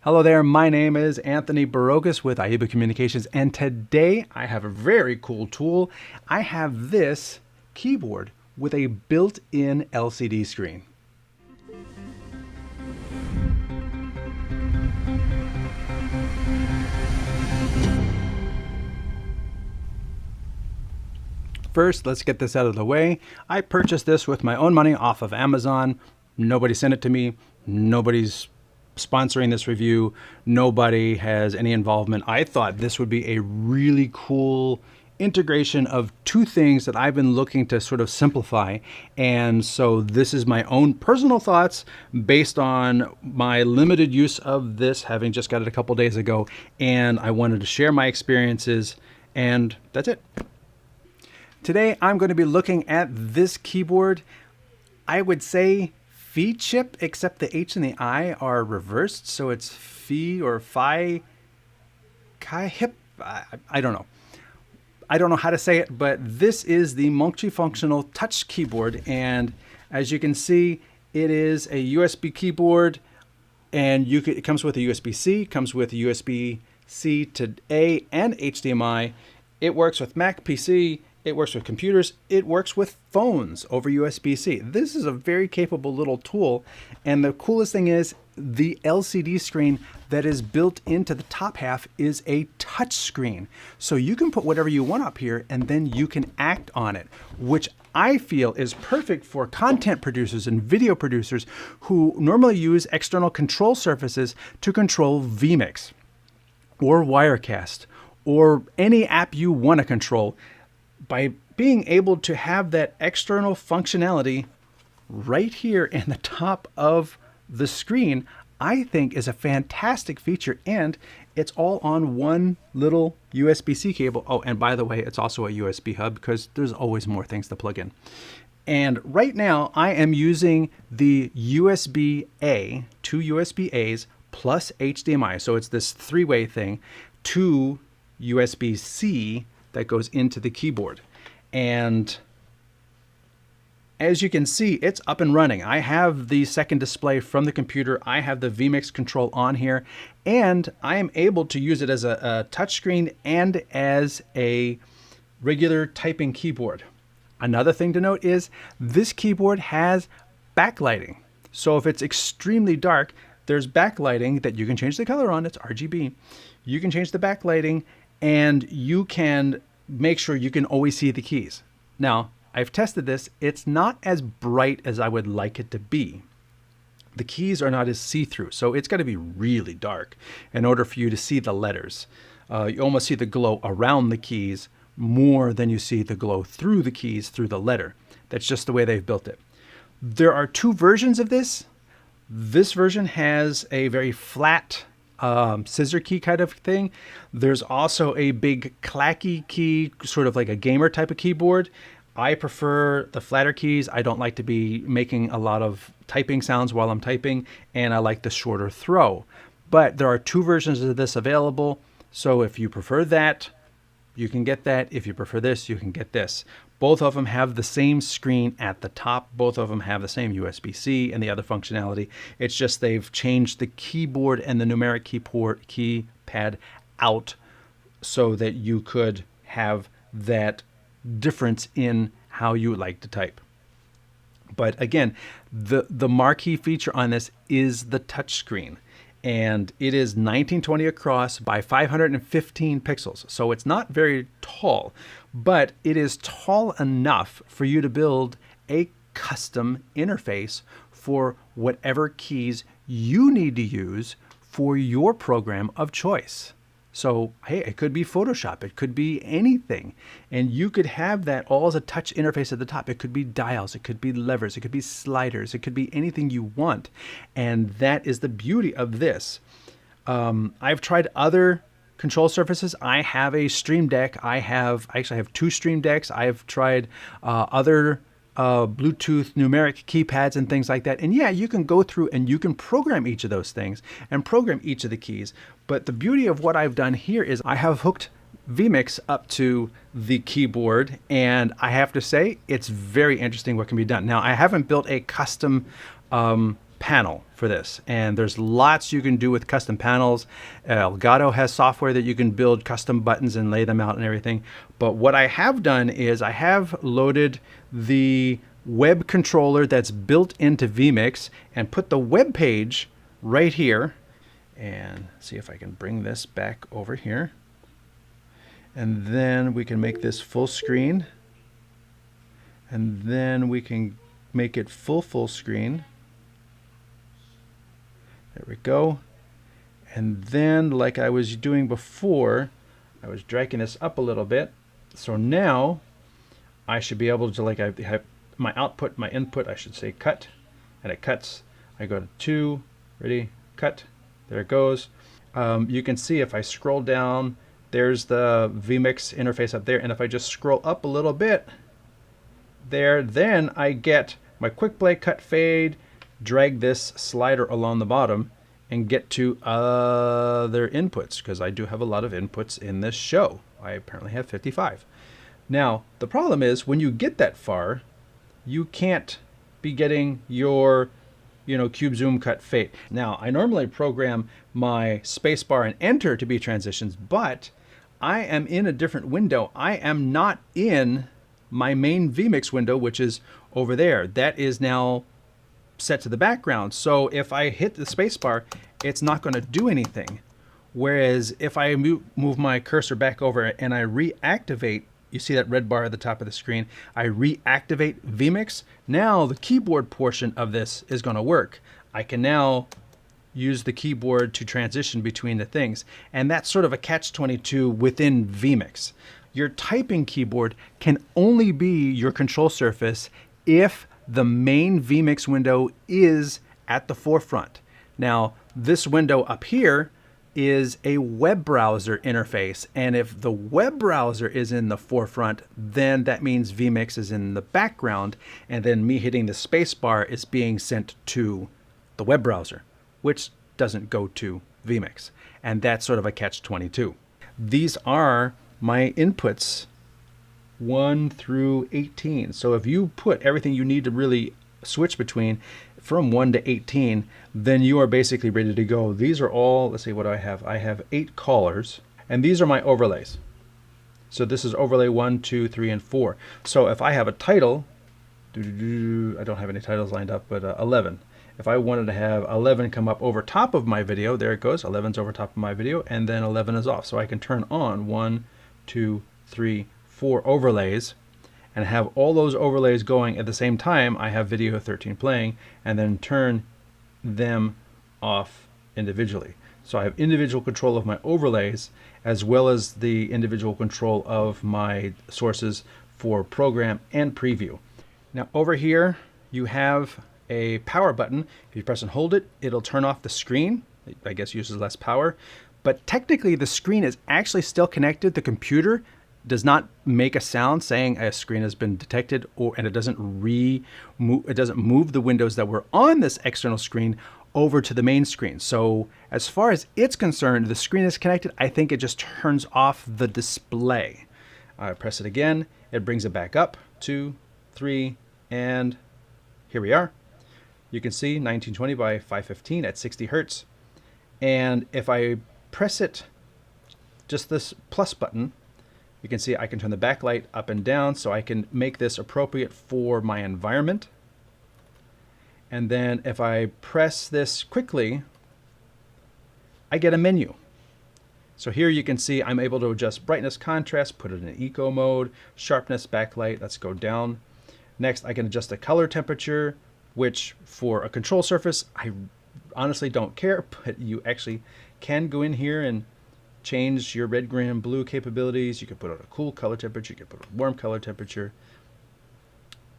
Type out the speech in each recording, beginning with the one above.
Hello there, my name is Anthony Burokas with Ficihp Communications, and today I have a very cool tool. I have this keyboard with a built-in LCD screen. First, let's get this out of the way. I purchased this with my own money off of Amazon. Nobody sent it to me. Nobody's sponsoring this review. Nobody has any involvement. I thought this would be a really cool integration of two things that I've been looking to sort of simplify. And so this is my own personal thoughts based on my limited use of this, having just got it a couple days ago. And I wanted to share my experiences, and that's it. Today, I'm going to be looking at this keyboard. I would say Ficihp, except the H and the I are reversed. So it's Fi or Ficihp. I don't know. I don't know how to say it, but this is the multifunctional touch keyboard. And as you can see, it is a USB keyboard, and it comes with a USB-C, comes with a USB-C to A and HDMI. It works with Mac, PC. It works with computers. It works with phones over USB-C. This is a very capable little tool. And the coolest thing is the LCD screen that is built into the top half is a touch screen. So you can put whatever you want up here and then you can act on it, which I feel is perfect for content producers and video producers who normally use external control surfaces to control vMix or Wirecast or any app you want to control. By being able to have that external functionality right here in the top of the screen, I think is a fantastic feature, and it's all on one little USB-C cable. Oh, and by the way, it's also a USB hub because there's always more things to plug in. And right now I am using the USB-A, two USB-As plus HDMI. So it's this three-way thing to USB-C that goes into the keyboard. And as you can see, it's up and running. I have the second display from the computer. I have the vMix control on here, and I am able to use it as a touchscreen and as a regular typing keyboard. Another thing to note is this keyboard has backlighting. So if it's extremely dark, there's backlighting that you can change the color on. It's RGB. You can change the backlighting, and you can make sure you can always see the keys. Now, I've tested this. It's not as bright as I would like it to be. The keys are not as see-through, so it's got to be really dark in order for you to see the letters. You almost see the glow around the keys more than you see the glow through the keys through the letter. That's just the way they've built it. There are two versions of this. This version has a very flat scissor key kind of thing. There's also a big clacky key, sort of like a gamer type of keyboard. I prefer the flatter keys. I don't like to be making a lot of typing sounds while I'm typing, and I like the shorter throw. But there are two versions of this available. So if you prefer that, you can get that. If you prefer this, you can get this. Both of them have the same screen at the top. Both of them have the same USB-C and the other functionality. It's just they've changed the keyboard and the numeric keypad out so that you could have that difference in how you would like to type. But again, the marquee feature on this is the touch screen. And it is 1920 across by 515 pixels. So it's not very tall, but it is tall enough for you to build a custom interface for whatever keys you need to use for your program of choice. So, hey, it could be Photoshop, it could be anything. And you could have that all as a touch interface at the top. It could be dials, it could be levers, it could be sliders, it could be anything you want. And that is the beauty of this. I've tried other control surfaces. I have a Stream Deck. I actually have two Stream Decks. I've tried other Bluetooth numeric keypads and things like that. And yeah, you can go through and you can program each of those things and program each of the keys. But the beauty of what I've done here is I have hooked vMix up to the keyboard, and I have to say it's very interesting what can be done. Now, I haven't built a custom panel for this, and there's lots you can do with custom panels. Elgato has software that you can build custom buttons and lay them out and everything. But what I have done is I have loaded the web controller that's built into vMix and put the web page right here. And see if I can bring this back over here. And then we can make this full screen. And then we can make it full screen. There we go. And then, like I was doing before, I was dragging this up a little bit. So now I should be able to, like, I have my output, my input, I should say cut, and it cuts. I go to 2, ready, cut. There it goes. You can see if I scroll down, there's the vMix interface up there. And if I just scroll up a little bit there, then I get my quick play, cut, fade, drag this slider along the bottom and get to other inputs, because I do have a lot of inputs in this show. I apparently have 55. Now, the problem is when you get that far, you can't be getting your cube, zoom, cut, fade. Now, I normally program my spacebar and enter to be transitions, but I am in a different window. I am not in my main vMix window, which is over there. That is now set to the background. So if I hit the spacebar, it's not going to do anything. Whereas if I move my cursor back over and I reactivate, you see that red bar at the top of the screen, I reactivate vMix, now the keyboard portion of this is going to work. I can now use the keyboard to transition between the things. And that's sort of a catch-22 within vMix. Your typing keyboard can only be your control surface if the main vMix window is at the forefront. Now, this window up here is a web browser interface, and if the web browser is in the forefront, then that means vMix is in the background, and then me hitting the spacebar is being sent to the web browser, which doesn't go to vMix. And that's sort of a catch-22. These are my inputs 1 through 18. So if you put everything you need to really switch between from 1 to 18, then you are basically ready to go. These are all, let's see, what do I have? I have 8 callers, and these are my overlays. So this is overlay 1, 2, 3, and 4. So if I have a title, I don't have any titles lined up, but 11. If I wanted to have 11 come up over top of my video, there it goes, 11's over top of my video, and then 11 is off. So I can turn on 1, 2, 3, 4 overlays and have all those overlays going at the same time. I have video 13 playing, and then turn them off individually. So I have individual control of my overlays as well as the individual control of my sources for program and preview. Now over here you have a power button. If you press and hold it, it'll turn off the screen. I guess uses less power, but technically the screen is actually still connected. The computer does not make a sound saying a screen has been detected, and it doesn't move the windows that were on this external screen over to the main screen. So as far as it's concerned, the screen is connected. I think it just turns off the display. I press it again, it brings it back up, 2, 3, and here we are. You can see 1920 by 515 at 60 Hertz. And if I press it, just this plus button, you can see I can turn the backlight up and down, so I can make this appropriate for my environment. And then if I press this quickly, I get a menu. So here you can see I'm able to adjust brightness, contrast, put it in eco mode, sharpness, backlight. Let's go down. Next, I can adjust the color temperature, which for a control surface, I honestly don't care, but you actually can go in here and change your red, green, and blue capabilities. You can put on a cool color temperature, you can put a warm color temperature.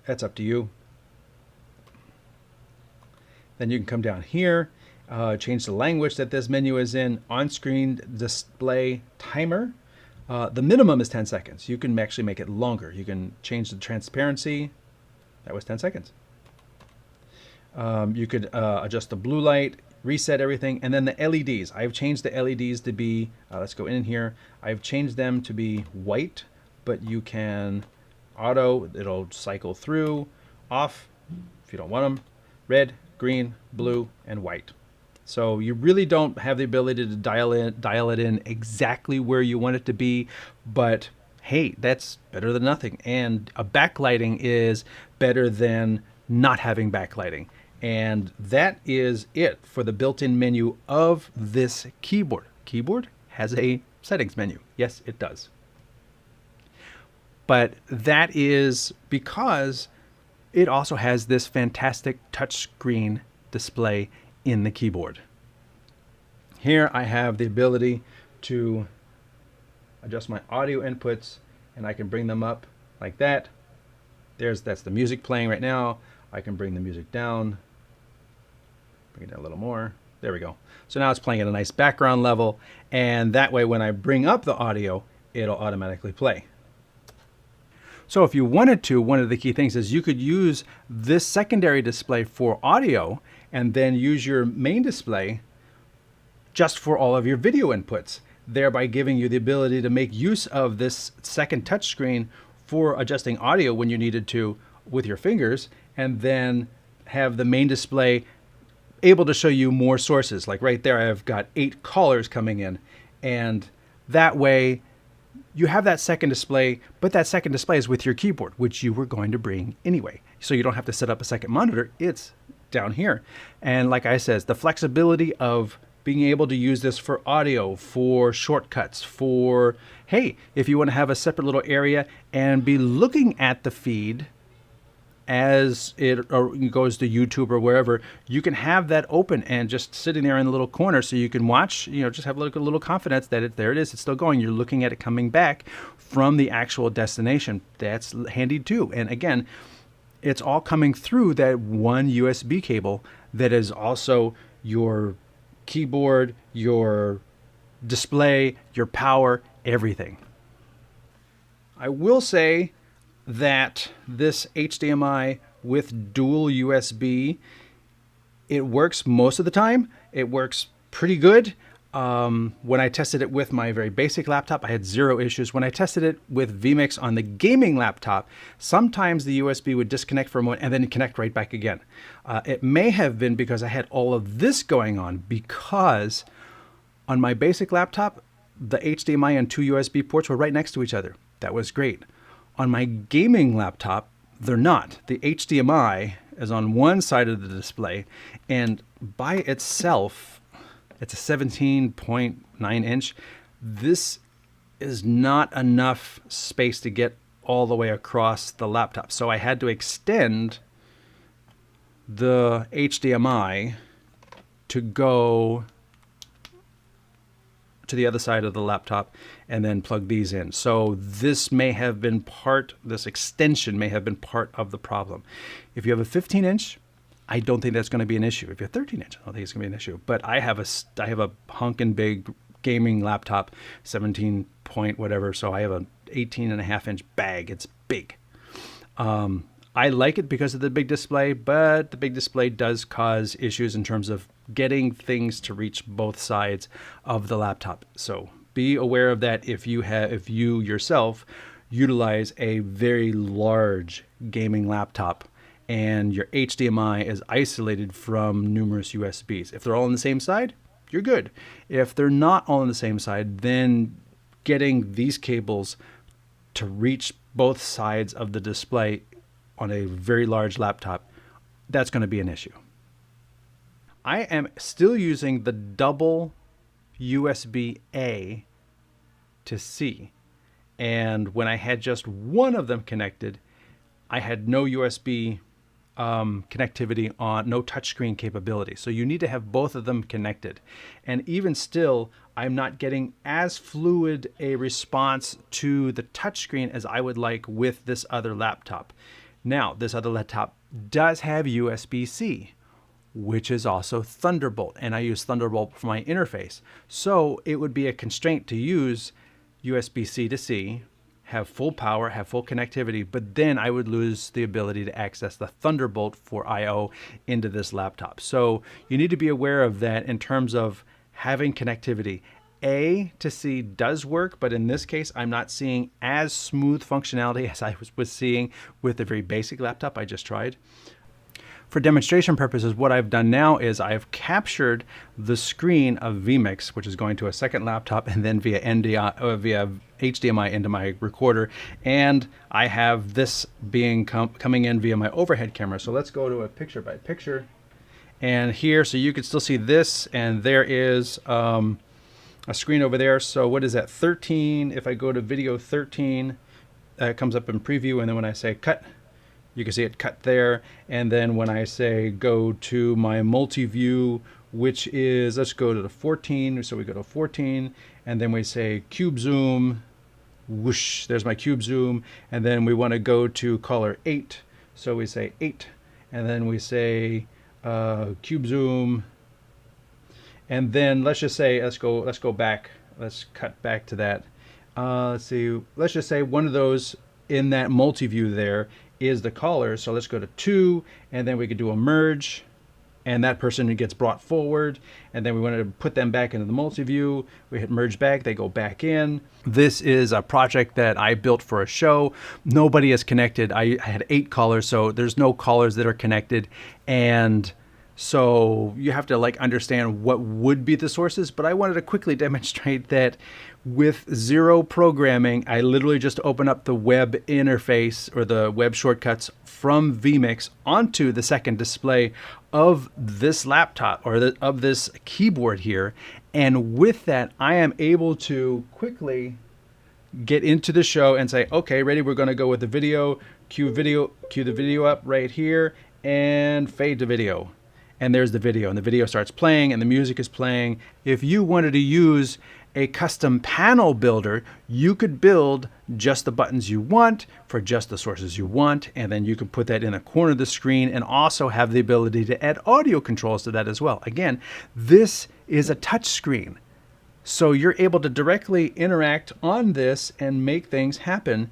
That's up to you. Then you can come down here, change the language that this menu is in, on-screen display timer. The minimum is 10 seconds. You can actually make it longer. You can change the transparency. That was 10 seconds. You could adjust the blue light, reset everything, and then the LEDs. I've changed the LEDs to be, let's go in here. I've changed them to be white, but you can auto, it'll cycle through, off if you don't want them, red, green, blue, and white. So you really don't have the ability to dial it in exactly where you want it to be, but hey, that's better than nothing. And a backlighting is better than not having backlighting. And that is it for the built-in menu of this keyboard. Keyboard has a settings menu. Yes, it does. But that is because it also has this fantastic touchscreen display in the keyboard. Here I have the ability to adjust my audio inputs, and I can bring them up like that. That's the music playing right now. I can bring the music down, bring it down a little more. There we go. So now it's playing at a nice background level, and that way when I bring up the audio, it'll automatically play. So if you wanted to, one of the key things is you could use this secondary display for audio and then use your main display just for all of your video inputs, thereby giving you the ability to make use of this second touchscreen for adjusting audio when you needed to with your fingers, and then have the main display able to show you more sources. Like right there, I've got 8 callers coming in, and that way you have that second display, but that second display is with your keyboard, which you were going to bring anyway. So you don't have to set up a second monitor, it's down here. And like I said, the flexibility of being able to use this for audio, for shortcuts, for, hey, if you want to have a separate little area and be looking at the feed as it goes to YouTube or wherever, you can have that open and just sitting there in the little corner so you can watch, just have a little confidence that there it is, it's still going. You're looking at it coming back from the actual destination. That's handy too. And again, it's all coming through that one USB cable that is also your keyboard, your display, your power, everything. I will say that this HDMI with dual USB, it works most of the time. It works pretty good. When I tested it with my very basic laptop, I had 0 issues. When I tested it with vMix on the gaming laptop, sometimes the USB would disconnect for a moment and then connect right back again. It may have been because I had all of this going on, because on my basic laptop, the HDMI and 2 USB ports were right next to each other. That was great. On my gaming laptop, they're not. The HDMI is on one side of the display, and by itself, it's a 17.9 inch. This is not enough space to get all the way across the laptop. So I had to extend the HDMI to go to the other side of the laptop and then plug these in. So this extension may have been part of the problem. If you have a 15 inch, I don't think that's going to be an issue. If you have 13 inch, I don't think it's going to be an issue. But I have a hunkin' big gaming laptop, 17 point whatever. So I have a 18.5 inch bag. It's big. I like it because of the big display, but the big display does cause issues in terms of getting things to reach both sides of the laptop. So be aware of that if you yourself utilize a very large gaming laptop and your HDMI is isolated from numerous USBs. If they're all on the same side, you're good. If they're not all on the same side, then getting these cables to reach both sides of the display on a very large laptop, that's going to be an issue. I am still using the double USB-A to C. And when I had just one of them connected, I had no USB connectivity on, no touchscreen capability. So you need to have both of them connected. And even still, I'm not getting as fluid a response to the touchscreen as I would like with this other laptop. Now, this other laptop does have USB-C, which is also Thunderbolt, and I use Thunderbolt for my interface. So it would be a constraint to use USB-C to C, have full power, have full connectivity, but then I would lose the ability to access the Thunderbolt for I/O into this laptop. So you need to be aware of that in terms of having connectivity. A to C does work, but in this case, I'm not seeing as smooth functionality as I was seeing with the very basic laptop I just tried. for demonstration purposes, what I've done now is I've captured the screen of vMix, which is going to a second laptop, and then via via HDMI into my recorder, and I have this being coming in via my overhead camera. So let's go to a picture by picture, and here, so you can still see this, and there is a screen over there. So what is that, 13? If I go to video 13, it comes up in preview, and then when I say cut, you can see it cut there. And then when I say go to my multi-view, which is, let's go to the 14. So we go to 14, and then we say cube zoom, whoosh, there's my cube zoom. And then we want to go to color 8. So we say 8, and then we say cube zoom. And then let's just say, let's go back. Let's cut back to that. Let's see, let's just say one of those in that multi-view there is the caller. So let's go to 2, and then we could do a merge, and that person gets brought forward, and then we wanted to put them back into the multi-view. We hit merge back, they go back in. This is a project that I built for a show. Nobody is connected. I had 8 callers, so there's no callers that are connected, and so you have to like understand what would be the sources. But I wanted to quickly demonstrate that with 0 programming, I literally just open up the web interface or the web shortcuts from vMix onto the second display of this laptop or of this keyboard here. And with that, I am able to quickly get into the show and say, okay, ready, we're going to go with the video, cue the video up right here, and fade to video. And there's the video, and the video starts playing, and the music is playing. If you wanted to use a custom panel builder, you could build just the buttons you want for just the sources you want, and then you can put that in a corner of the screen and also have the ability to add audio controls to that as well. Again, this is a touch screen, so you're able to directly interact on this and make things happen.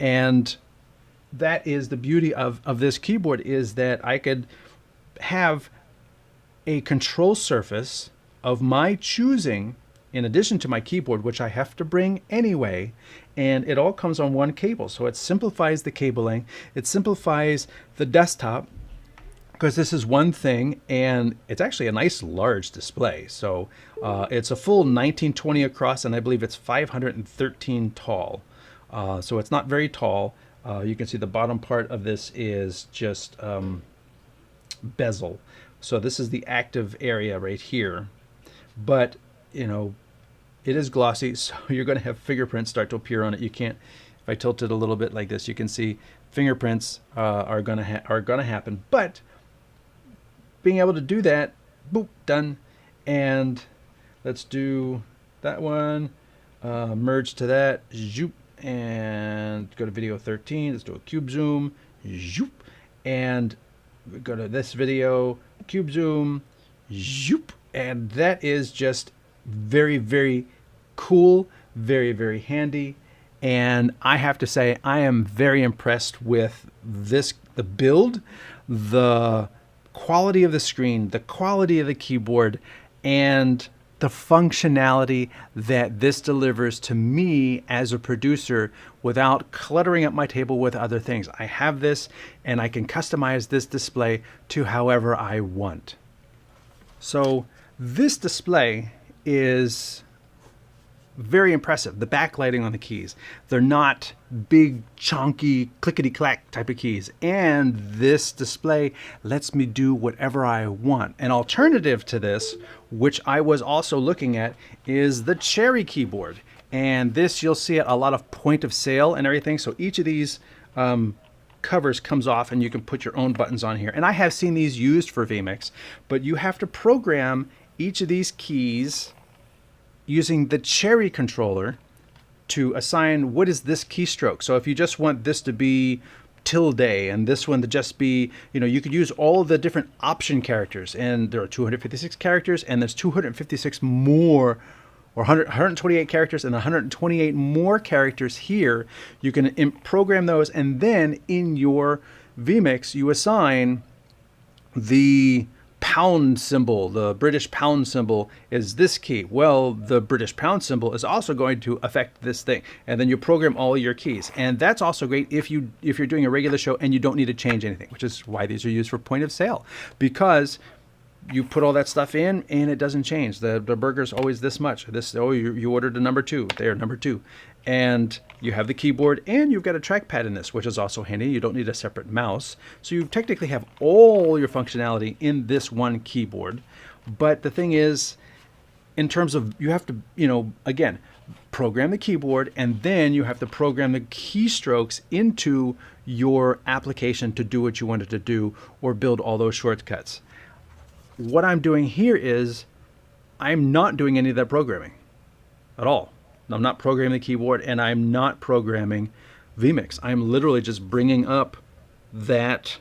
And that is the beauty of this keyboard, is that I could have a control surface of my choosing in addition to my keyboard, which I have to bring anyway, and it all comes on one cable. So it simplifies the cabling, it simplifies the desktop, because this is one thing, and it's actually a nice large display. So it's a full 1920 across, and I believe it's 513 tall. So it's not very tall. You can see the bottom part of this is just bezel. So this is the active area right here, but you know, it is glossy, so you're going to have fingerprints start to appear on it. You can't, if I tilt it a little bit like this, you can see fingerprints are going to happen. But being able to do that, boop, done. And let's do that one, merge to that, zoop, and go to video 13. Let's do a cube zoom, zoop, and go to this video, cube zoom, zoop, and that is just very, very cool, very, very handy. And I have to say, I am very impressed with this, the build, the quality of the screen, the quality of the keyboard, and the functionality that this delivers to me as a producer without cluttering up my table with other things. I have this, and I can customize this display to however I want. So this display is very impressive. The backlighting on the keys, they're not big, chunky, clickety-clack type of keys. And this display lets me do whatever I want. An alternative to this, which I was also looking at, is the Cherry keyboard. And this, you'll see it a lot of point of sale and everything. So each of these covers comes off, and you can put your own buttons on here. And I have seen these used for vMix, but you have to program each of these keys using the Cherry controller to assign what is this keystroke. So if you just want this to be tilde and this one to just be, you know, you could use all of the different option characters, and there are 256 characters, and there's 256 more, or 128 characters and 128 more characters here. You can program those, and then in your vMix you assign the pound symbol, the British pound symbol is this key. Well, the British pound symbol is also going to affect this thing. And then you program all your keys. And that's also great if you're doing a regular show and you don't need to change anything, which is why these are used for point of sale, because you put all that stuff in and it doesn't change. The burger's always this much. You ordered a number 2. There, number 2. And you have the keyboard and you've got a trackpad in this, which is also handy. You don't need a separate mouse. So you technically have all your functionality in this one keyboard. But the thing is, in terms of, you have to, again, program the keyboard, and then you have to program the keystrokes into your application to do what you want it to do, or build all those shortcuts. What I'm doing here is I'm not doing any of that programming at all. I'm not programming the keyboard, and I'm not programming vMix. I'm literally just bringing up that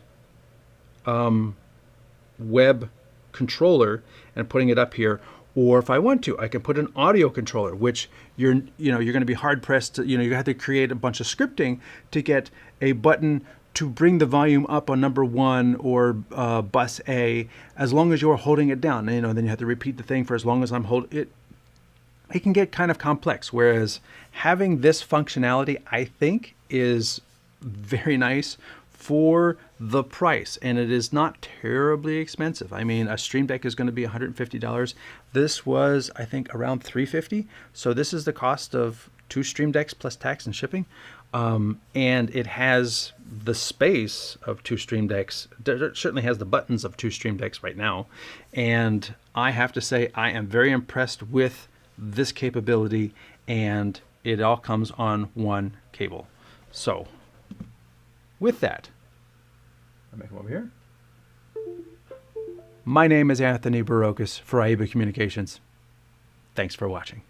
web controller and putting it up here. Or if I want to, I can put an audio controller, which you're going to be hard pressed to, you have to create a bunch of scripting to get a button to bring the volume up on number 1 or bus A, as long as you're holding it down. Then you have to repeat the thing for as long as I'm holding it. It can get kind of complex, whereas having this functionality, I think, is very nice for the price, and it is not terribly expensive. I mean, a Stream Deck is going to be $150. This was, I think, around $350. So this is the cost of 2 Stream Decks plus tax and shipping. And it has the space of 2 Stream Decks. It certainly has the buttons of 2 Stream Decks right now. And I have to say, I am very impressed with this capability, and it all comes on one cable. So with that, I'll make them over here. My name is Anthony Burokas for Ficihp Communications. Thanks for watching.